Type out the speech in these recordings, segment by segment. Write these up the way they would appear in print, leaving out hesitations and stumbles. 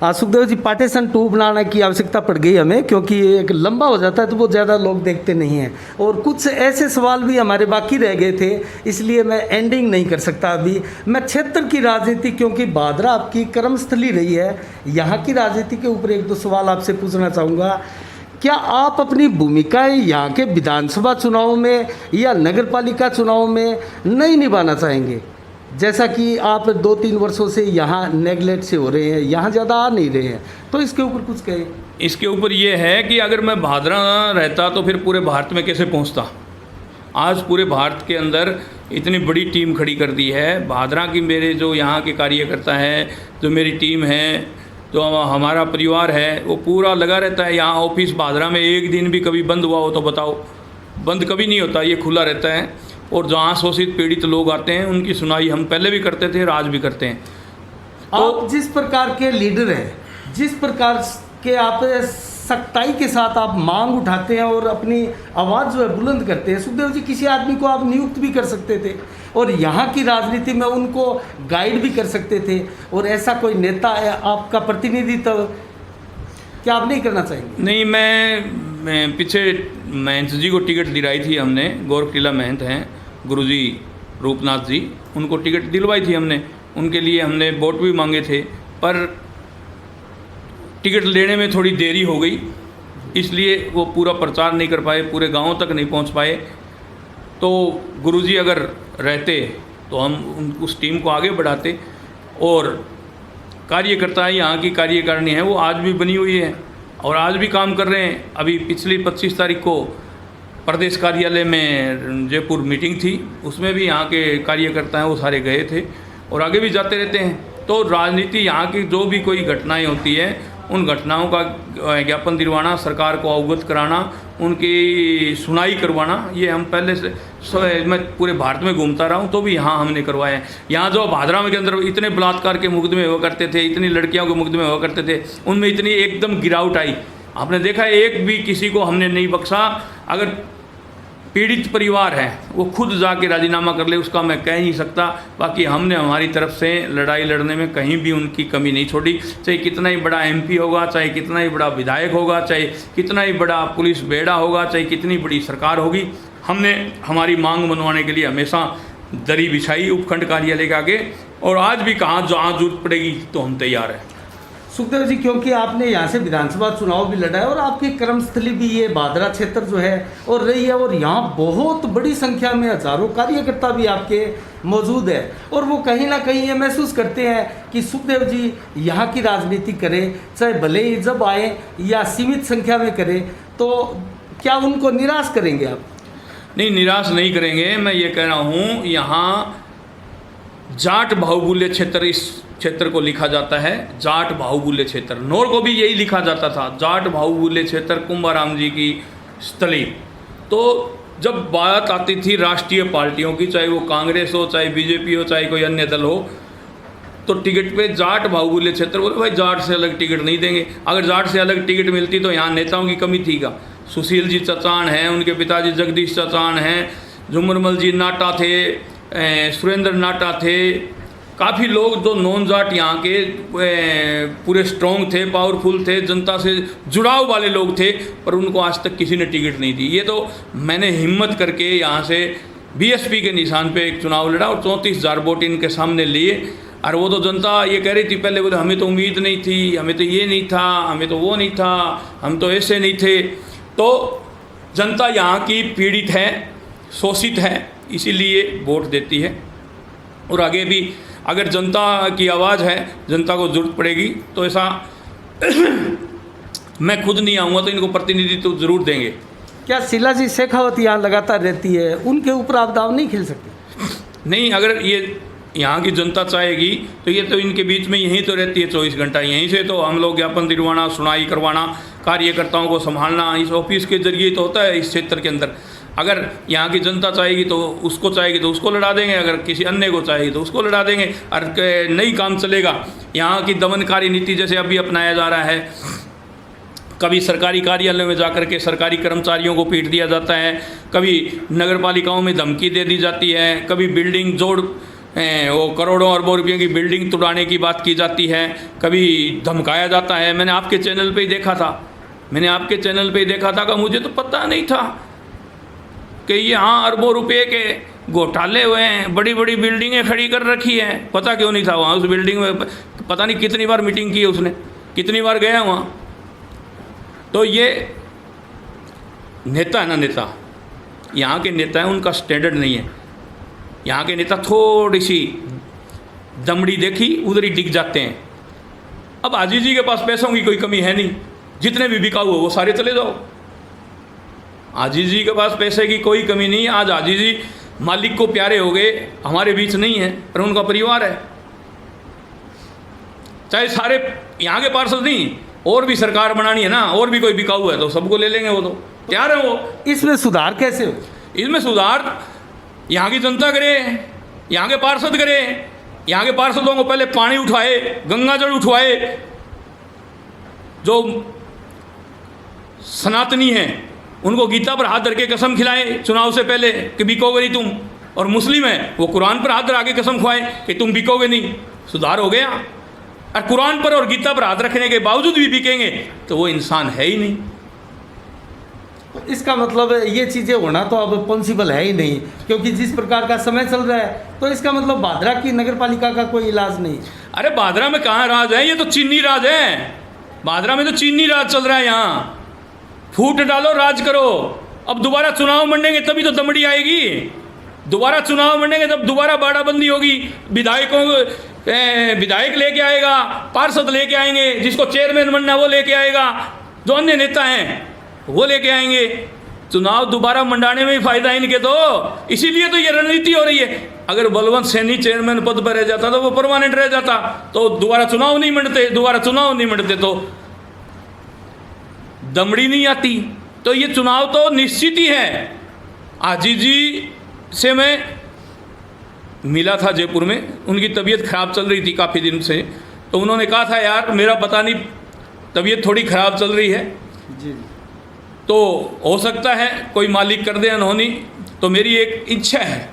Sukhdev ji, partition 2 बनाने की आवश्यकता पड़ गई हमें, क्योंकि ये एक लंबा हो जाता है तो वो ज़्यादा लोग देखते नहीं हैं, और कुछ ऐसे सवाल भी हमारे बाकी रह गए थे, इसलिए मैं एंडिंग नहीं कर सकता अभी। मैं क्षेत्र की राजनीति, क्योंकि भादरा आपकी कर्मस्थली रही है, यहाँ की राजनीति के ऊपर एक दो सवाल आपसे पूछना चाहूँगा। क्या आप अपनी भूमिकाएं यहाँ के विधानसभा चुनाव में या नगरपालिका चुनाव में नहीं निभाना चाहेंगे? जैसा कि आप 2-3 वर्षों से यहाँ नेगलेक्ट से हो रहे हैं, यहाँ ज़्यादा आ नहीं रहे हैं, तो इसके ऊपर कुछ कहें। इसके ऊपर ये है कि अगर मैं भादरा रहता तो फिर पूरे भारत में कैसे पहुँचता। आज पूरे भारत के अंदर इतनी बड़ी टीम खड़ी कर दी है भादरा की। मेरे जो यहाँ के कार्यकर्ता हैं, जो मेरी टीम है, जो हमारा परिवार है, वो पूरा लगा रहता है यहाँ। ऑफिस भादरा में एक दिन भी कभी बंद हुआ हो तो बताओ? बंद कभी नहीं होता, ये खुला रहता है। और जहाँ शोषित पीड़ित लोग आते हैं उनकी सुनाई हम पहले भी करते थे, आज भी करते हैं। तो आप जिस प्रकार के लीडर हैं, जिस प्रकार के आप सख्ताई के साथ आप मांग उठाते हैं और अपनी आवाज़ जो है बुलंद करते हैं, सुखदेव जी, किसी आदमी को आप नियुक्त भी कर सकते थे और यहाँ की राजनीति में उनको गाइड भी कर सकते थे, और ऐसा कोई नेता आपका प्रतिनिधित्व क्या आप नहीं करना चाहेंगे? नहीं, मैं पीछे महंत जी को टिकट दिलाई थी हमने। गौरकिला महंत हैं, गुरुजी रूपनाथ जी, उनको टिकट दिलवाई थी हमने। उनके लिए हमने वोट भी मांगे थे, पर टिकट लेने में थोड़ी देरी हो गई, इसलिए वो पूरा प्रचार नहीं कर पाए, पूरे गांव तक नहीं पहुंच पाए। तो गुरुजी अगर रहते तो हम उस टीम को आगे बढ़ाते। और कार्यकर्ता यहाँ की कार्यकारिणी है, वो आज भी बनी हुई है और आज भी काम कर रहे हैं। अभी पिछली 25 तारीख को प्रदेश कार्यालय में जयपुर मीटिंग थी, उसमें भी यहाँ के कार्यकर्ता हैं वो सारे गए थे और आगे भी जाते रहते हैं। तो राजनीति यहाँ की जो भी कोई घटनाएं होती है, उन घटनाओं का ज्ञापन दिलवाना, सरकार को अवगत कराना, उनकी सुनाई करवाना, ये हम पहले से मैं पूरे भारत में घूमता रहा हूँ तो भी यहाँ हमने करवाया है। यहाँ जो भादरा में के अंदर इतने बलात्कार के मुकदमे हुआ करते थे, इतनी लड़कियों के मुकदमे हुआ करते थे, उनमें इतनी एकदम गिरावट आई। आपने देखा एक भी किसी को हमने नहीं बख्शा। अगर पीड़ित परिवार है वो खुद जाके राजीनामा कर ले, उसका मैं कह नहीं सकता। बाकी हमने हमारी तरफ से लड़ाई लड़ने में कहीं भी उनकी कमी नहीं छोड़ी। चाहे कितना ही बड़ा एमपी होगा, चाहे कितना ही बड़ा विधायक होगा, चाहे कितना ही बड़ा पुलिस बेड़ा होगा, चाहे कितनी बड़ी सरकार होगी, हमने हमारी मांग मनवाने के लिए हमेशा दरी बिछाई उपखंड कार्यालय के आगे। और आज भी कहाँ जहाँ जरूरत पड़ेगी तो हम तैयार हैं। सुखदेव जी, क्योंकि आपने यहाँ से विधानसभा चुनाव भी लड़ा है और आपकी कर्मस्थली भी ये भादरा क्षेत्र जो है और रही है, और यहाँ बहुत बड़ी संख्या में हजारों कार्यकर्ता भी आपके मौजूद है, और वो कहीं ना कहीं ये महसूस करते हैं कि सुखदेव जी यहाँ की राजनीति करें, चाहे भले ही जब आए या सीमित संख्या में करें, तो क्या उनको निराश करेंगे आप? नहीं, निराश नहीं करेंगे। मैं ये कह रहा हूँ, यहाँ जाट बाहुल्य क्षेत्र इस क्षेत्र को लिखा जाता है, जाट बाहुल्य क्षेत्र। नौर को भी यही लिखा जाता था, जाट बाहुल्य क्षेत्र, कुंभाराम जी की स्थली। तो जब बात आती थी राष्ट्रीय पार्टियों की, चाहे वो कांग्रेस हो, चाहे बीजेपी हो, चाहे कोई अन्य दल हो, तो टिकट पे जाट बाहुल्य क्षेत्र बोले, भाई जाट से अलग टिकट नहीं देंगे। अगर जाट से अलग टिकट मिलती तो यहाँ नेताओं की कमी थी क्या? सुशील जी चचान हैं, उनके पिताजी जगदीश चचान हैं, झुमरमल जी नाटा थे, सुरेंद्र नाटा थे, काफ़ी लोग जो नॉन जाट यहाँ के पूरे स्ट्रॉन्ग थे, पावरफुल थे, जनता से जुड़ाव वाले लोग थे, पर उनको आज तक किसी ने टिकट नहीं दी। ये तो मैंने हिम्मत करके यहाँ से बीएसपी के निशान पे एक चुनाव लड़ा और 34,000 वोट इनके सामने लिए। और वो तो जनता ये कह रही थी पहले, बोले हमें तो उम्मीद नहीं थी, हमें तो ये नहीं था, हमें तो वो नहीं था, हम तो ऐसे नहीं थे। तो जनता यहाँ की पीड़ित है, शोषित है, इसीलिए वोट देती है। और आगे भी अगर जनता की आवाज़ है, जनता को जरूरत पड़ेगी तो ऐसा मैं खुद नहीं आऊँगा तो इनको प्रतिनिधित्व तो जरूर देंगे। क्या शीला जी शेखावत यहाँ लगातार रहती है, उनके ऊपर आप दाव नहीं खेल सकते? नहीं, अगर ये यहाँ की जनता चाहेगी तो ये तो इनके बीच में यहीं तो रहती है 24 घंटा। यहीं से तो हम लोग ज्ञापन दिलवाना, सुनाई करवाना, कार्यकर्ताओं को संभालना इस ऑफिस के जरिए तो होता है इस क्षेत्र के अंदर। अगर यहाँ की जनता चाहेगी तो उसको लड़ा देंगे, अगर किसी अन्य को चाहेगी तो उसको लड़ा देंगे। और नई काम चलेगा। यहाँ की दमनकारी नीति जैसे अभी अपनाया जा रहा है, कभी सरकारी कार्यालय में जाकर के सरकारी कर्मचारियों को पीट दिया जाता है, कभी नगर पालिकाओं में धमकी दे दी जाती है, कभी बिल्डिंग वो करोड़ों अरबों रुपये की बिल्डिंग तुड़ाने की बात की जाती है, कभी धमकाया जाता है। मैंने आपके चैनल पे ही देखा था, कि मुझे तो पता नहीं था कि यहाँ अरबों रुपये के घोटाले हुए हैं, बड़ी बड़ी बिल्डिंगें खड़ी कर रखी हैं। पता क्यों नहीं था? वहाँ उस बिल्डिंग में पता नहीं कितनी बार मीटिंग की है उसने, कितनी बार गया वहाँ। तो ये नेता है ना, नेता, यहाँ के नेता हैं, उनका स्टैंडर्ड नहीं है। यहाँ के नेता थोड़ी सी दमड़ी देखी उधर ही डिग जाते हैं। अब आजीज जी के पास पैसों की कोई कमी है नहीं, जितने भी बिकाऊ हो वो सारे चले जाओ। आजीज जी के पास पैसे की कोई कमी नहीं है। आज आजीज जी मालिक को प्यारे हो गए, हमारे बीच नहीं है, पर उनका परिवार है। चाहे सारे यहाँ के पार्षद नहीं, और भी सरकार बनानी है ना, और भी कोई बिकाऊ है तो सबको ले लेंगे, वो तो तैयार है। वो इसमें सुधार कैसे हो? इसमें सुधार यहाँ की जनता करे, यहाँ के पार्षद करे। यहाँ के पार्षदों को पहले पानी उठवाए, गंगा जल उठवाए। जो सनातनी हैं उनको गीता पर हाथ धर के कसम खिलाए चुनाव से पहले कि बिकोगे नहीं तुम, और मुस्लिम हैं वो कुरान पर हाथ धरा के कसम खुआए कि तुम बिकोगे नहीं। सुधार हो गया। और कुरान पर और गीता पर हाथ रखने के बावजूद भी बिकेंगे तो वो इंसान है ही नहीं। इसका मतलब ये चीज़ें होना तो अब पॉसिबल है ही नहीं, क्योंकि जिस प्रकार का समय चल रहा है, तो इसका मतलब भादरा की नगर पालिका का कोई इलाज नहीं। अरे भादरा में कहाँ राज है? ये तो चीनी राज है। भादरा में तो चीनी राज चल रहा है। यहाँ फूट डालो, राज करो। अब दोबारा चुनाव मंडेंगे तभी तो दमड़ी आएगी। दोबारा चुनाव मंडेंगे तब दोबारा बाड़ाबंदी होगी। विधायक लेके आएगा, पार्षद लेके आएंगे, जिसको चेयरमैन बनना वो लेके आएगा, जो अन्य नेता हैं वो लेके आएंगे। चुनाव दोबारा मंडाने में ही फायदा है इनके। तो इसीलिए तो ये रणनीति हो रही है। अगर बलवंत सैनी चेयरमैन पद पर रह जाता तो वो परमानेंट रह जाता, तो दोबारा चुनाव नहीं मंडते तो दमड़ी नहीं आती। तो ये चुनाव तो निश्चित ही है। आजीज जी से मैं मिला था जयपुर में, उनकी तबीयत ख़राब चल रही थी काफ़ी दिन से। तो उन्होंने कहा था, यार मेरा पता नहीं, तबीयत थोड़ी ख़राब चल रही है जी, तो हो सकता है कोई मालिक कर दे अनहोनी। तो मेरी एक इच्छा है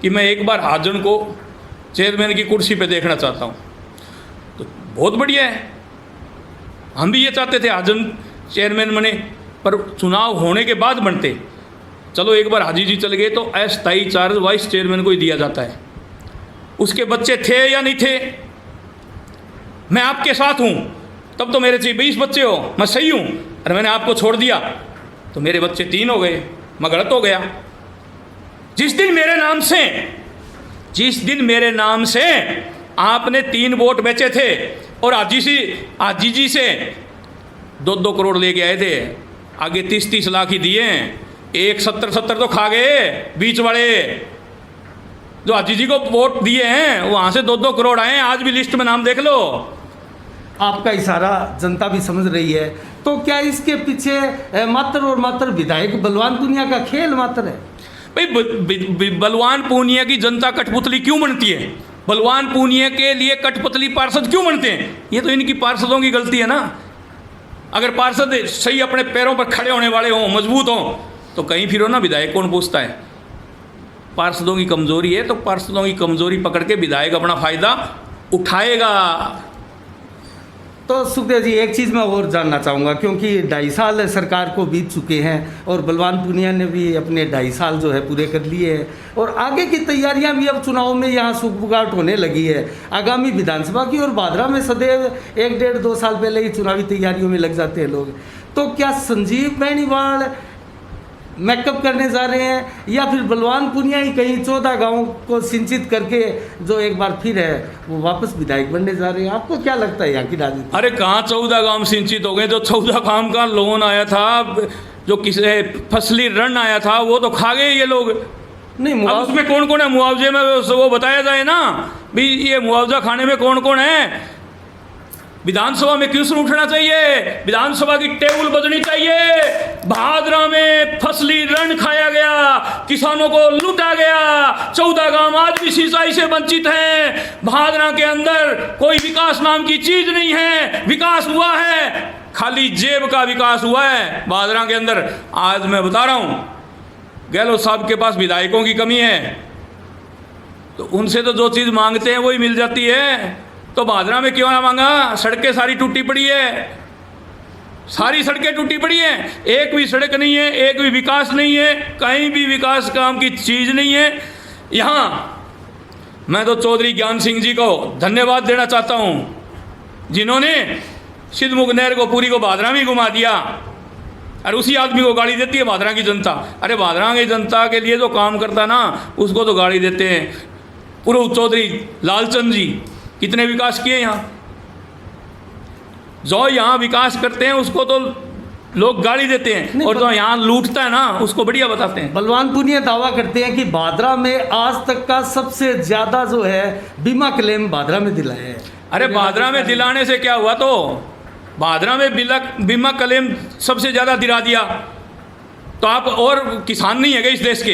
कि मैं एक बार हाजन को चेयरमैन की कुर्सी पे देखना चाहता हूँ। तो बहुत बढ़िया है, हम भी ये चाहते थे हाजन चेयरमैन बने, पर चुनाव होने के बाद बनते। चलो एक बार हाजी जी चल गए तो अस्थायी चार्ज वाइस चेयरमैन को ही दिया जाता है। उसके बच्चे थे या नहीं थे, मैं आपके साथ हूँ, तब तो मेरे चाहिए 20 बच्चे हो, मैं सही हूँ। और मैंने आपको छोड़ दिया तो मेरे बच्चे 3 हो गए, मैं गलत हो गया। जिस दिन मेरे नाम से आपने 3 वोट बेचे थे और आजी जी से 2-2 करोड़ लेके आए थे, आगे 30-30 लाख ही दिए हैं। एक 70 तो खा गए बीच वाले। जो आजी जी को वोट दिए हैं वहाँ से 2-2 करोड़ आए हैं। आज भी लिस्ट में नाम देख लो। आपका इशारा जनता भी समझ रही है। तो क्या इसके पीछे मात्र और मात्र विधायक बलवान पूनिया का खेल मात्र है? भाई बलवान पूनिया की जनता कठपुतली क्यों बनती है? बलवान पूनिया के लिए कठपुतली पार्षद क्यों बनते हैं? ये तो इनकी पार्षदों की गलती है ना। अगर पार्षद सही अपने पैरों पर खड़े होने वाले हों, मजबूत हों, तो कहीं फिर हो ना, विधायक कौन पूछता है? पार्षदों की कमजोरी है तो पार्षदों की कमजोरी पकड़ के विधायक अपना फायदा उठाएगा। तो सुखदेव जी, एक चीज़ मैं और जानना चाहूँगा, क्योंकि 2.5 साल सरकार को बीत चुके हैं और बलवान पूनिया ने भी अपने 2.5 साल जो है पूरे कर लिए हैं, और आगे की तैयारियां भी अब चुनाव में यहाँ सुगबुगाहट होने लगी है। आगामी विधानसभा की और भादरा में सदैव 1-1.5-2 साल पहले ही चुनावी तैयारियों में लग जाते हैं लोग। तो क्या संजीव बेनीवाल मेकअप करने जा रहे हैं, या फिर बलवान पूनिया ही कहीं 14 गाँव को सिंचित करके जो एक बार फिर है वो वापस विधायक बनने जा रहे हैं? आपको क्या लगता है यहाँ की राजनीति? अरे कहाँ 14 गांव सिंचित हो गए? जो 14 गांव का लोन आया था, जो किसी फसली ऋण आया था, वो तो खा गए ये लोग। नहीं, अब उसमें कौन कौन है मुआवजे में? वो बताया जाए ना भी, ये मुआवजा खाने में कौन कौन है? विधानसभा में क्यों उठना चाहिए? विधानसभा की टेबल बजनी चाहिए। भादरा में फसली ऋण खाया गया, किसानों को लूटा गया, 14 गांव आज भी सिंचाई से वंचित हैं। भादरा के अंदर कोई विकास नाम की चीज नहीं है। विकास हुआ है, खाली जेब का विकास हुआ है भादरा के अंदर। आज मैं बता रहा हूं, गहलोत साहब के पास विधायकों की कमी है। तो उनसे तो जो चीज़ मांगते हैं वही मिल जाती है। तो भादरा में क्यों ना मांगा? सड़कें सारी टूटी पड़ी है, सारी सड़कें टूटी पड़ी हैं, एक भी सड़क नहीं है, एक भी विकास नहीं है, कहीं भी विकास काम की चीज़ नहीं है। यहाँ मैं तो चौधरी ज्ञान सिंह जी को धन्यवाद देना चाहता हूँ, जिन्होंने सिद्धमुख नहर को पूरी को भादरा में घुमा दिया, और उसी आदमी को गाड़ी देती है भादरा की जनता। अरे भादरा की जनता के लिए जो काम करता ना, उसको तो गाड़ी देते हैं। पूर्व चौधरी लालचंद जी कितने विकास किए यहाँ, जो यहाँ विकास करते हैं उसको तो लोग गाड़ी देते हैं, और जो यहाँ लूटता है ना उसको बढ़िया बताते हैं। बलवान पुनिया दावा करते हैं कि भादरा में आज तक का सबसे ज़्यादा जो है बीमा क्लेम भादरा में दिलाया है। अरे भादरा में दिलाने से क्या हुआ? तो भादरा में बीमा क्लेम सबसे ज़्यादा दिला दिया तो आप और किसान नहीं है इस देश के?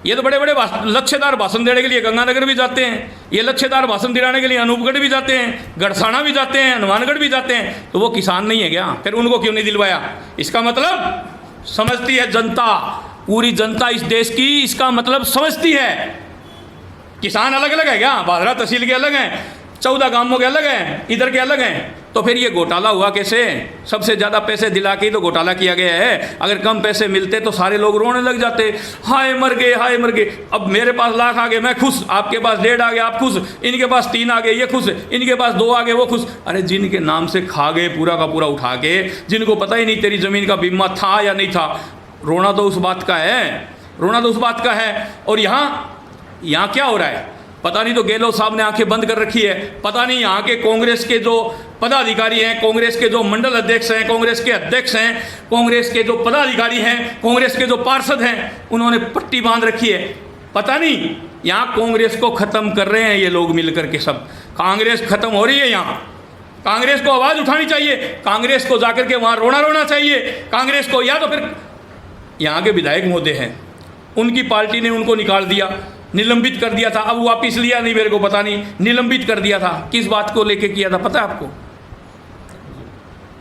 ये तो बड़े बड़े लच्छेदार भाषण देने के लिए गंगानगर भी जाते हैं, ये लच्छेदार भाषण दिलाने के लिए अनूपगढ़ भी जाते हैं, गढ़साना भी जाते हैं, हनुमानगढ़ भी जाते हैं। तो वो किसान नहीं है क्या? फिर उनको क्यों नहीं दिलवाया? इसका मतलब समझती है जनता, पूरी जनता इस देश की इसका मतलब समझती है। किसान अलग अलग है क्या? भादरा तहसील के अलग हैं, 14 गांवों के अलग हैं, इधर के अलग हैं। तो फिर ये घोटाला हुआ कैसे? सबसे ज़्यादा पैसे दिला के ही तो घोटाला किया गया है। अगर कम पैसे मिलते तो सारे लोग रोने लग जाते, हाय मर गए, हाय मर गए। अब मेरे पास लाख आ गए मैं खुश, आपके पास 1.5 आ गए आप खुश, इनके पास 3 आ गए ये खुश, इनके पास 2 आ गए वो खुश। अरे जिनके नाम से खा गए पूरा का पूरा उठा के, जिनको पता ही नहीं तेरी ज़मीन का बीमा था या नहीं था, रोना तो उस बात का है, रोना तो उस बात का है। और यहाँ क्या हो रहा है पता नहीं। तो गहलोत साहब ने आंखें बंद कर रखी है। पता नहीं यहाँ के कांग्रेस के जो पदाधिकारी हैं, कांग्रेस के जो मंडल अध्यक्ष हैं, कांग्रेस के अध्यक्ष हैं, कांग्रेस के जो पदाधिकारी हैं, कांग्रेस के जो पार्षद हैं, उन्होंने पट्टी बांध रखी है। पता नहीं यहाँ कांग्रेस को ख़त्म कर रहे हैं ये लोग मिल करके सब। कांग्रेस ख़त्म हो रही है यहाँ। कांग्रेस को आवाज़ उठानी चाहिए, कांग्रेस को जाकर के वहाँ रोना चाहिए। कांग्रेस को या तो फिर यहाँ के विधायक महोदय हैं, उनकी पार्टी ने उनको निकाल दिया, निलंबित कर दिया था, अब वापस लिया नहीं, मेरे को पता नहीं, निलंबित कर दिया था। किस बात को लेके किया था पता है आपको?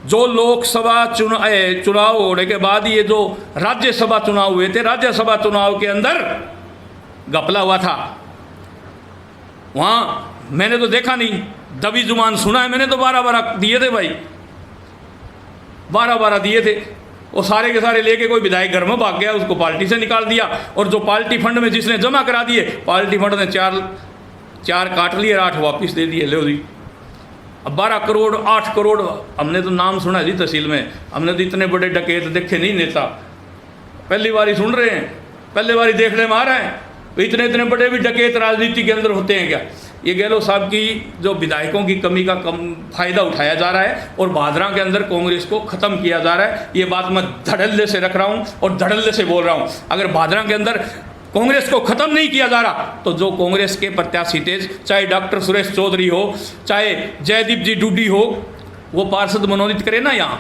जो लोकसभा चुनाव होने के बाद ये जो राज्यसभा चुनाव हुए थे, राज्यसभा चुनाव के अंदर घपला हुआ था। वहाँ मैंने तो देखा नहीं, दबी जुबान सुना है मैंने तो 12 दिए थे भाई, 12 दिए थे। वो सारे के सारे लेके कोई विधायक घर में भाग गया, उसको पार्टी से निकाल दिया। और जो पार्टी फंड में जिसने जमा करा दिए, पार्टी फंड ने 4 काट लिए, 8 वापस दे दिए। लो जी, अब 12 करोड़ 8 करोड़, हमने तो नाम सुना जी तहसील में, हमने तो इतने बड़े डकैत देखे नहीं नेता, पहली बार ही सुन रहे हैं, पहली बार ही देखने में आ रहा है। इतने बड़े भी डकैत राजनीति के अंदर होते हैं क्या? ये गहलोत साहब की जो विधायकों की कमी का फ़ायदा उठाया जा रहा है और भादरा के अंदर कांग्रेस को ख़त्म किया जा रहा है। ये बात मैं धड़ल्ले से रख रहा हूँ और धड़ल्ले से बोल रहा हूँ। अगर भादरा के अंदर कांग्रेस को ख़त्म नहीं किया जा रहा तो जो कांग्रेस के प्रत्याशी थे, चाहे डॉक्टर सुरेश चौधरी हो, चाहे जयदीप जी डूडी हो, वो पार्षद मनोनीत करे ना यहाँ,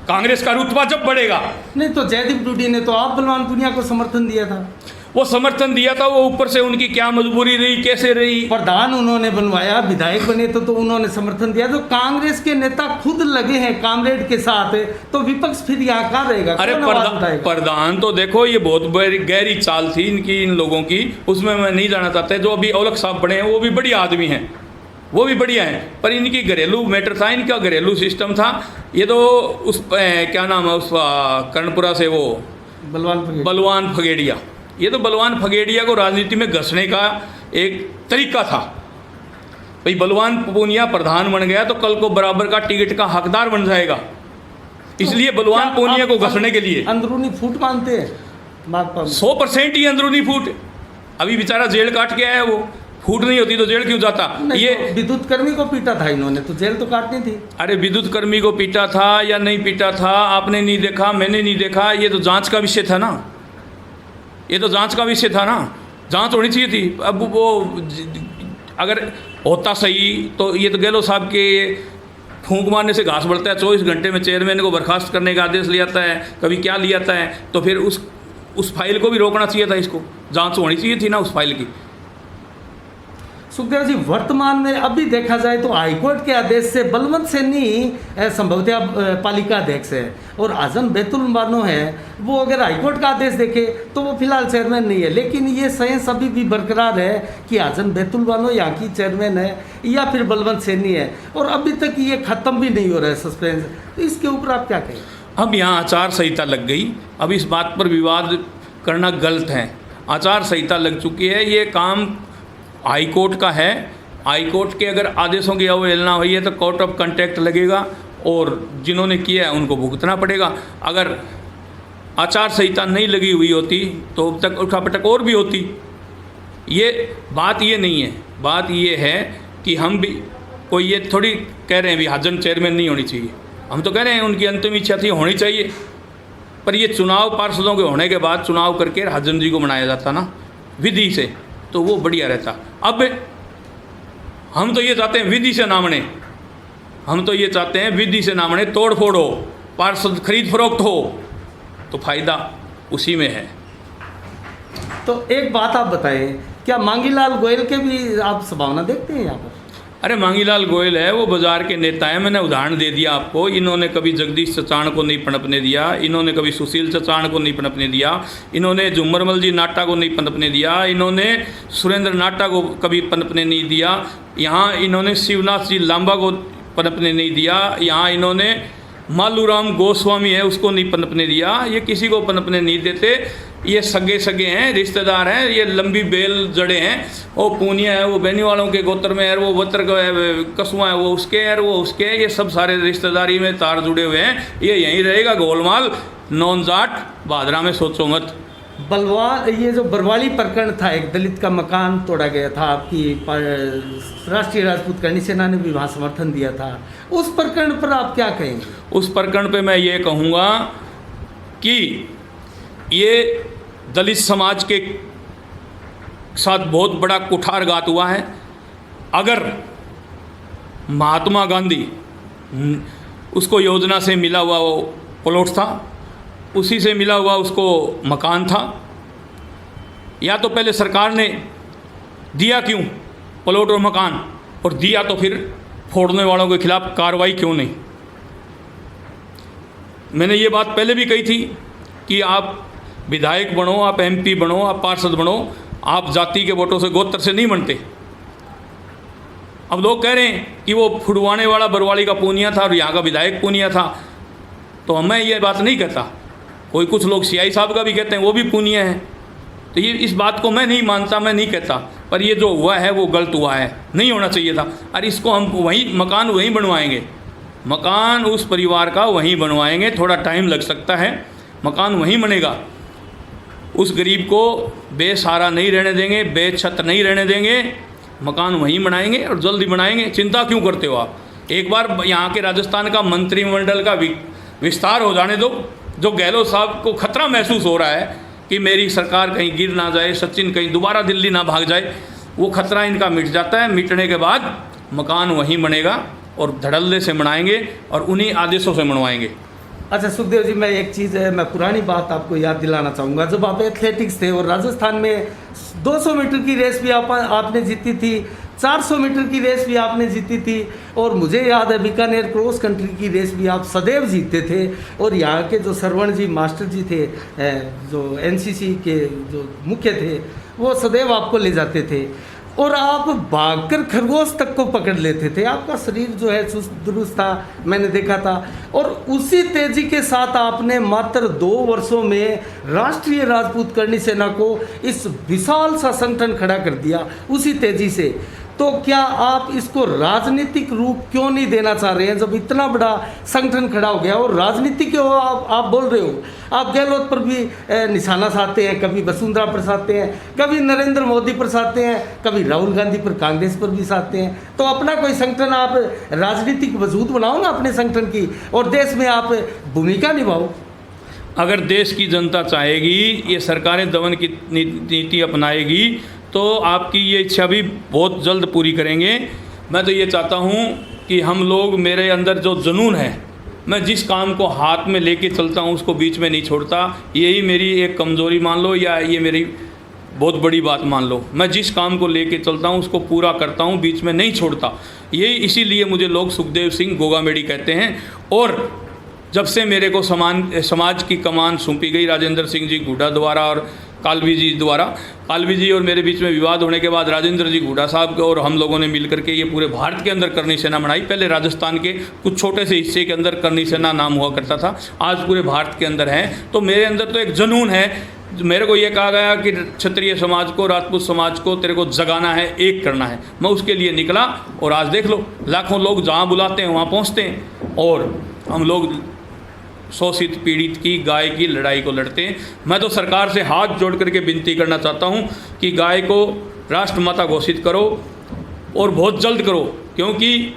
कांग्रेस का रुतबा जब बढ़ेगा। नहीं तो जयदीप डूडी ने तो आप बलवान पुनिया को समर्थन दिया था। वो समर्थन दिया था, वो ऊपर से उनकी क्या मजबूरी रही, कैसे रही, प्रधान उन्होंने बनवाया, विधायक बने तो उन्होंने समर्थन दिया। तो कांग्रेस के नेता खुद लगे हैं कामरेड के साथ, तो विपक्ष फिर यहाँ कहाँ रहेगा? अरे प्रधान तो देखो, ये बहुत बड़ी गहरी चाल थी इनकी, इन लोगों की, उसमें मैं नहीं जाना चाहता। जो अभी औलख साहब बने हैं वो भी बढ़िया आदमी हैं, वो भी बढ़िया हैं, पर इनकी घरेलू मैटर था, इनका घरेलू सिस्टम था। ये तो उस क्या नाम है उस कर्णपुरा से वो बलवान फगेड़िया, ये तो बलवान फगेड़िया को राजनीति में घसने का एक तरीका था। भाई बलवान पूनिया प्रधान बन गया तो कल को बराबर का टिकट का हकदार बन जाएगा, इसलिए बलवान पूनिया को घसने के लिए अंदरूनी फूट मानते हैं। 100% ही अंदरूनी फूट। अभी बेचारा जेल काट के आया, वो फूट नहीं होती तो जेल क्यों जाता? ये तो विद्युत कर्मी को पीटा था इन्होंने, तो जेल तो काटनी थी। अरे विद्युत कर्मी को पीटा था या नहीं पीटा था, आपने नहीं देखा, मैंने नहीं देखा, ये तो जांच का विषय था ना, ये तो जांच का विषय था ना, जांच होनी चाहिए थी। अब वो अगर होता सही तो ये तो गहलोत साहब के फूंक मारने से घास बढ़ता है। 24 घंटे में चेयरमैन को बर्खास्त करने का आदेश लिया जाता है, कभी क्या लिया जाता है, तो फिर उस फाइल को भी रोकना चाहिए था, इसको जांच होनी चाहिए थी ना उस फाइल की। सुखदेव जी, वर्तमान में अभी देखा जाए तो हाईकोर्ट के आदेश से बलवंत सैनी संभवतः पालिका अध्यक्ष है और आजम बैतुल बानो है, वो अगर हाईकोर्ट का आदेश देखे तो वो फिलहाल चेयरमैन नहीं है, लेकिन ये सेंस अभी भी बरकरार है कि आजम बैतुल बानो यहाँ की चेयरमैन है या फिर बलवंत सैनी है, और अभी तक ये ख़त्म भी नहीं हो रहा है सस्पेंस। तो इसके ऊपर आप क्या कहें? अब यहाँ आचार संहिता लग गई, अब इस बात पर विवाद करना गलत है। आचार संहिता लग चुकी है, ये काम हाई कोर्ट का है। हाई कोर्ट के अगर आदेशों की अवहेलना हुई है तो कोर्ट ऑफ कंटेक्ट लगेगा और जिन्होंने किया है उनको भुगतना पड़ेगा। अगर आचार संहिता नहीं लगी हुई होती तो अब तक उठापटक और भी होती। ये बात ये नहीं है, बात ये है कि हम भी कोई ये थोड़ी कह रहे हैं भी हाजम चेयरमैन नहीं होनी चाहिए, हम तो कह रहे हैं उनकी अंतिम इच्छा थी होनी चाहिए, पर ये चुनाव पार्षदों के होने के बाद चुनाव करके हाजम जी को बनाया जाता ना विधि से, तो वो बढ़िया रहता। अब हम तो ये चाहते हैं विधि से ना बने, हम तो ये चाहते हैं विधि से ना बने, तोड़ फोड़ हो, पार्षद खरीद फरोख्त हो, तो फायदा उसी में है। तो एक बात आप बताएं, क्या मांगीलाल गोयल के भी आप संभावना देखते हैं यहाँ पर? अरे मांगीलाल गोयल है, वो बाजार के नेता हैं, मैंने उदाहरण दे दिया आपको। इन्होंने कभी जगदीश चचाण को नहीं पनपने दिया, इन्होंने कभी सुशील चचाण को नहीं पनपने दिया, इन्होंने झुम्मरमल जी नाटा को नहीं पनपने दिया, इन्होंने सुरेंद्र नाटा को कभी पनपने नहीं दिया, यहाँ इन्होंने शिवनाथ जी लांबा को पनपने नहीं दिया, यहाँ इन्होंने मालूराम गोस्वामी है उसको नहीं पनपने दिया, ये किसी को पनपने नहीं देते। ये सगे सगे हैं, रिश्तेदार हैं, ये लंबी बेल जड़े हैं। वो पूनिया है वो बेनी वालों के गोत्र में है, वो वत्र कसुआ है वो उसके है, वो उसके है, ये सब सारे रिश्तेदारी में तार जुड़े हुए हैं। ये यहीं रहेगा गोलमाल, नॉन जाट भादरा में सोचो मत। ये जो बरवाली प्रकरण था, एक दलित का मकान तोड़ा गया था, आपकी राष्ट्रीय राजपूत करणी सेना ने भी वहाँ समर्थन दिया था, उस प्रकरण पर आप क्या कहेंगे? उस प्रकरण पे मैं ये कहूँगा कि ये दलित समाज के साथ बहुत बड़ा कुठारघात हुआ है। अगर महात्मा गांधी उसको योजना से मिला हुआ वो प्लॉट था, उसी से मिला हुआ उसको मकान था, या तो पहले सरकार ने दिया क्यों प्लॉट और मकान, और दिया तो फिर फोड़ने वालों के खिलाफ कार्रवाई क्यों नहीं? मैंने ये बात पहले भी कही थी कि आप विधायक बनो, आप एमपी बनो, आप पार्षद बनो, आप जाति के वोटों से गोत्र से नहीं बनते। अब लोग कह रहे हैं कि वो फुड़वाने वाला बरवाली का पूनिया था और यहाँ का विधायक पूनिया था, तो मैं ये बात नहीं कहता। कोई कुछ लोग सीआई साहब का भी कहते हैं वो भी पूनिया है, तो ये इस बात को मैं नहीं मानता, मैं नहीं कहता, पर ये जो हुआ है वो गलत हुआ है, नहीं होना चाहिए था। और इसको हम वहीं मकान वहीं बनवाएंगे, मकान उस परिवार का वहीं बनवाएंगे, थोड़ा टाइम लग सकता है, मकान वहीं बनेगा। उस गरीब को बेसहारा नहीं रहने देंगे, बेछत नहीं रहने देंगे, मकान वहीं बनाएंगे और जल्दी बनाएंगे। चिंता क्यों करते हो आप? एक बार यहाँ के राजस्थान का मंत्रिमंडल का विस्तार हो जाने दो। जो गहलोत साहब को खतरा महसूस हो रहा है कि मेरी सरकार कहीं गिर ना जाए, सचिन कहीं दोबारा दिल्ली ना भाग जाए, वो खतरा इनका मिट जाता है। मिटने के बाद मकान वहीं बनेगा और धड़ल्ले से बनाएंगे और उन्हीं आदेशों से बनवाएंगे। अच्छा सुखदेव जी, मैं एक चीज़ है, मैं पुरानी बात आपको याद दिलाना चाहूँगा। जब आप एथलेटिक्स थे और राजस्थान में 200 मीटर की रेस भी आपने जीती थी, 400 मीटर की रेस भी आपने जीती थी, और मुझे याद है बीकानेर क्रॉस कंट्री की रेस भी आप सदैव जीतते थे। और यहाँ के जो सरवण जी मास्टर जी थे, जो एनसीसी के जो मुख्य थे, वो सदैव आपको ले जाते थे और आप भागकर खरगोश तक को पकड़ लेते थे। आपका शरीर जो है चुस्त दुरुस्त था, मैंने देखा था। और उसी तेजी के साथ आपने मात्र 2 वर्षों में राष्ट्रीय राजपूत करणी सेना को इस विशाल सा संगठन खड़ा कर दिया, उसी तेजी से। तो क्या आप इसको राजनीतिक रूप क्यों नहीं देना चाह रहे हैं, जब इतना बड़ा संगठन खड़ा हो गया? और राजनीति क्यों आप बोल रहे हो? आप गहलोत पर भी निशाना साधते हैं, कभी वसुंधरा पर साधते हैं, कभी नरेंद्र मोदी पर साधते हैं, कभी राहुल गांधी पर, कांग्रेस पर भी साधते हैं। तो अपना कोई संगठन आप राजनीतिक वजूद बनाओ ना अपने संगठन की, और देश में आप भूमिका निभाओ। अगर देश की जनता चाहेगी, ये सरकारें दमन की नीति अपनाएगी, तो आपकी ये इच्छा भी बहुत जल्द पूरी करेंगे। मैं तो ये चाहता हूँ कि हम लोग, मेरे अंदर जो जुनून है, मैं जिस काम को हाथ में लेके चलता हूँ उसको बीच में नहीं छोड़ता। यही मेरी एक कमज़ोरी मान लो, या ये मेरी बहुत बड़ी बात मान लो। मैं जिस काम को लेके चलता हूँ उसको पूरा करता हूँ, बीच में नहीं छोड़ता। यही इसीलिए मुझे लोग सुखदेव सिंह गोगामेडी कहते हैं। और जब से मेरे को समाज की कमान सौंपी गई राजेंद्र सिंह जी गुड्डा द्वारा और कालवी जी द्वारा, कालवी जी और मेरे बीच में विवाद होने के बाद राजेंद्र जी गुड्डा साहब और हम लोगों ने मिलकर के ये पूरे भारत के अंदर करनी सेना बनाई। पहले राजस्थान के कुछ छोटे से हिस्से के अंदर करनी सेना नाम हुआ करता था, आज पूरे भारत के अंदर है। तो मेरे अंदर तो एक जुनून है। मेरे को ये कहा गया कि क्षत्रिय समाज को, राजपूत समाज को तेरे को जगाना है, एक करना है। मैं उसके लिए निकला और आज देख लो, लाखों लोग जहाँ बुलाते हैं वहाँ पहुँचते हैं और हम लोग शोषित पीड़ित की गाय की लड़ाई को लड़ते हैं। मैं तो सरकार से हाथ जोड़ करके विनती करना चाहता हूँ कि गाय को राष्ट्रमाता घोषित करो और बहुत जल्द करो, क्योंकि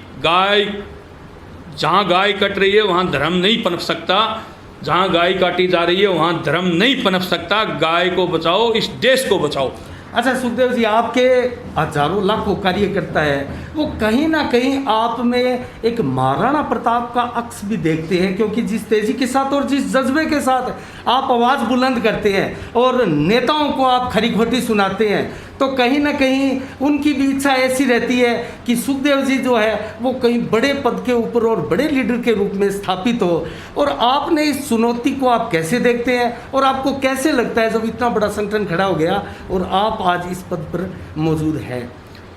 जहाँ गाय कट रही है वहाँ धर्म नहीं पनप सकता, जहाँ गाय काटी जा रही है वहाँ धर्म नहीं पनप सकता। गाय को बचाओ, इस देश को बचाओ। अच्छा सुखदेव जी, आपके हजारों लाखों कार्यकर्ता है, वो कहीं ना कहीं आप में एक महाराणा प्रताप का अक्स भी देखते हैं, क्योंकि जिस तेजी के साथ और जिस जज्बे के साथ आप आवाज़ बुलंद करते हैं और नेताओं को आप खरी खोटी सुनाते हैं, तो कहीं ना कहीं उनकी भी इच्छा ऐसी रहती है कि सुखदेव जी जो है वो कहीं बड़े पद के ऊपर और बड़े लीडर के रूप में स्थापित हो। और आपने इस चुनौती को आप कैसे देखते हैं और आपको कैसे लगता है जब इतना बड़ा संगठन खड़ा हो गया और आप आज इस पद पर मौजूद हैं,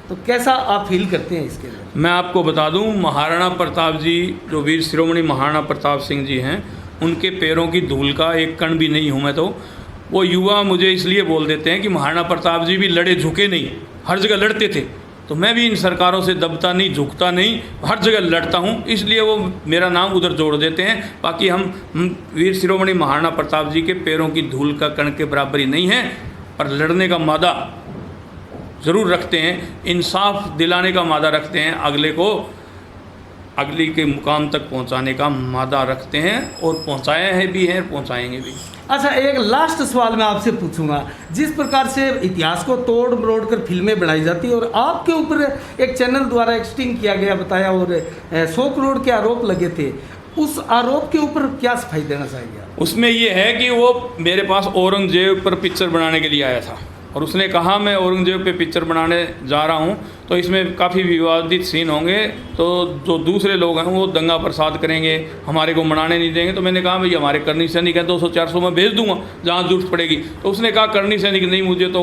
तो कैसा आप फील करते हैं इसके लिए? मैं आपको बता दूं, महाराणा प्रताप जी जो वीर शिरोमणि महाराणा प्रताप सिंह जी हैं, उनके पैरों की धूल का एक कण भी नहीं हूँ मैं। तो वो युवा मुझे इसलिए बोल देते हैं कि महाराणा प्रताप जी भी लड़े झुके नहीं, हर जगह लड़ते थे। तो मैं भी इन सरकारों से दबता नहीं, झुकता नहीं, हर जगह लड़ता हूँ, इसलिए वो मेरा नाम उधर जोड़ देते हैं। बाकी हम वीर शिरोमणि महाराणा प्रताप जी के पैरों की धूल का कण के बराबर ही नहीं है, पर लड़ने का मादा ज़रूर रखते हैं, इंसाफ दिलाने का मादा रखते हैं, अगले को अगली के मुकाम तक पहुंचाने का मादा रखते हैं और पहुंचाए हैं भी हैं, पहुंचाएंगे भी। अच्छा, एक लास्ट सवाल मैं आपसे पूछूंगा। जिस प्रकार से इतिहास को तोड़ मरोड़ कर फिल्में बनाई जाती है और आपके ऊपर एक चैनल द्वारा एक्सटिंग किया गया बताया और 100 करोड़ के आरोप लगे थे, उस आरोप के ऊपर क्या सफाई देना चाहिए? उसमें ये है कि वो मेरे पास औरंगजेब पर पिक्चर बनाने के लिए आया था और उसने कहा मैं औरंगजेब पे पिक्चर बनाने जा रहा हूँ, तो इसमें काफ़ी विवादित सीन होंगे, तो जो दूसरे लोग हैं वो दंगा प्रसाद करेंगे, हमारे को मनाने नहीं देंगे। तो मैंने कहा भाई हमारे करनी सैनिक है, 200-400 में भेज दूंगा जहाँ जरूरत पड़ेगी। तो उसने कहा करनी सैनिक नहीं, मुझे तो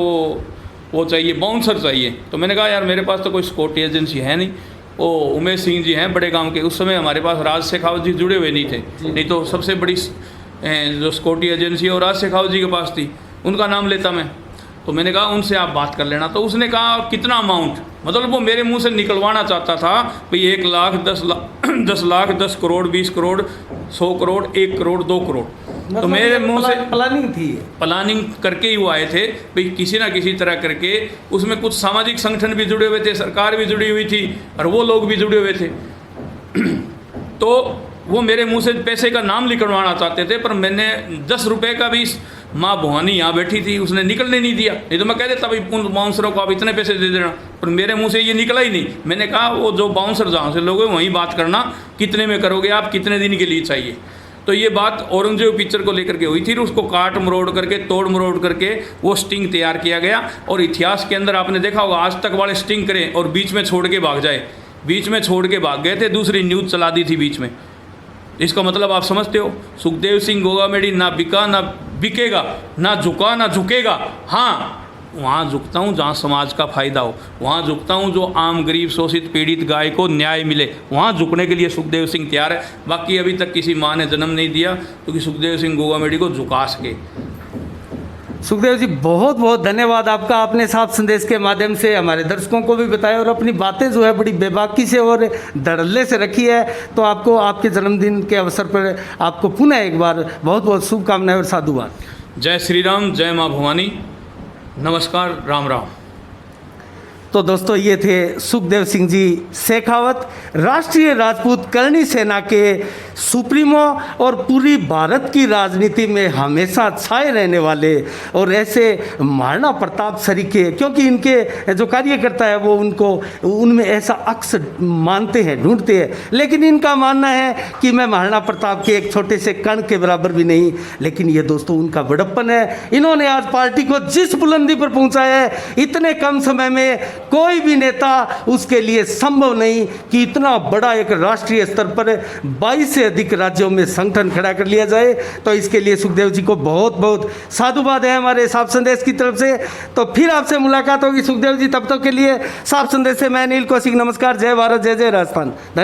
वो चाहिए, बाउंसर चाहिए। तो मैंने कहा यार मेरे पास तो कोई सिक्योरिटी एजेंसी है नहीं। वो उमेश सिंह जी हैं बड़े गाँव के, उस समय हमारे पास राज शेखावत जी जुड़े हुए नहीं थे, नहीं तो सबसे बड़ी जो सिक्योरिटी एजेंसी है वो राज शेखावत जी के पास थी, उनका नाम लेता मैं। तो मैंने कहा उनसे आप बात कर लेना। तो उसने कहा कितना अमाउंट, मतलब वो मेरे मुंह से निकलवाना चाहता था भाई 1 लाख 10 लाख 10 करोड़ 20 करोड़ 100 करोड़ 1 करोड़ 2 करोड़। तो मेरे मुंह से प्लानिंग थी, प्लानिंग करके ही वो आए थे भाई किसी ना किसी तरह करके। उसमें कुछ सामाजिक संगठन भी जुड़े हुए थे, सरकार भी जुड़ी हुई थी और वो लोग भी जुड़े हुए थे। तो वो मेरे मुंह से पैसे का नाम निकलवाना चाहते थे, पर मैंने 10 रुपये का भी, माँ भवानी यहाँ बैठी थी, उसने निकलने नहीं दिया। नहीं तो मैं कह देता भाई उन बाउंसरों को आप इतने पैसे दे देना, पर मेरे मुंह से ये निकला ही नहीं। मैंने कहा वो जो बाउंसर जहाँ से लोगे वहीं बात करना, कितने में करोगे आप, कितने दिन के लिए चाहिए। तो ये बात औरंगजेब पिक्चर को लेकर के हुई थी। उसको काट मरोड़ करके, तोड़ मरोड़ करके वो स्टिंग तैयार किया गया। और इतिहास के अंदर आपने देखा होगा आज तक वाले स्टिंग करें और बीच में छोड़ के भाग जाए, बीच में छोड़ के भाग गए थे, दूसरी न्यूज़ चला दी थी बीच में। इसका मतलब आप समझते हो, सुखदेव सिंह गोगामेडी ना बिका ना बिकेगा, ना झुका ना झुकेगा। हाँ, वहाँ झुकता हूँ जहाँ समाज का फ़ायदा हो, वहाँ झुकता हूँ जो आम गरीब शोषित पीड़ित गाय को न्याय मिले, वहाँ झुकने के लिए सुखदेव सिंह तैयार है। बाकी अभी तक किसी माँ ने जन्म नहीं दिया क्योंकि सुखदेव सिंह गोगामेडी को झुका सके। सुखदेव जी बहुत बहुत धन्यवाद आपका, आपने साफ संदेश के माध्यम से हमारे दर्शकों को भी बताया और अपनी बातें जो है बड़ी बेबाकी से और धड़ल्ले से रखी है। तो आपको आपके जन्मदिन के अवसर पर आपको पुनः एक बार बहुत बहुत शुभकामनाएं और साधुवाद। जय श्री राम, जय माँ भवानी, नमस्कार, राम राम। तो दोस्तों ये थे सुखदेव सिंह जी शेखावत, राष्ट्रीय राजपूत करणी सेना के सुप्रीमो और पूरी भारत की राजनीति में हमेशा छाए रहने वाले और ऐसे महाराणा प्रताप सरीखे, क्योंकि इनके जो कार्यकर्ता है वो उनको उनमें ऐसा अक्स मानते हैं, ढूंढते हैं, लेकिन इनका मानना है कि मैं महाराणा प्रताप के एक छोटे से कण के बराबर भी नहीं। लेकिन ये दोस्तों उनका बड़प्पन है, इन्होंने आज पार्टी को जिस बुलंदी पर पहुंचाया है, इतने कम समय में कोई भी नेता उसके लिए संभव नहीं कि इतना बड़ा एक राष्ट्रीय स्तर पर 22 से अधिक राज्यों में संगठन खड़ा कर लिया जाए। तो इसके लिए सुखदेव जी को बहुत बहुत साधुवाद है हमारे साफ संदेश की तरफ से। तो फिर आपसे मुलाकात होगी सुखदेव जी, तब तक के लिए साफ संदेश से मैं अनिल कौशिक, नमस्कार, जय भारत, जय जय राजस्थान।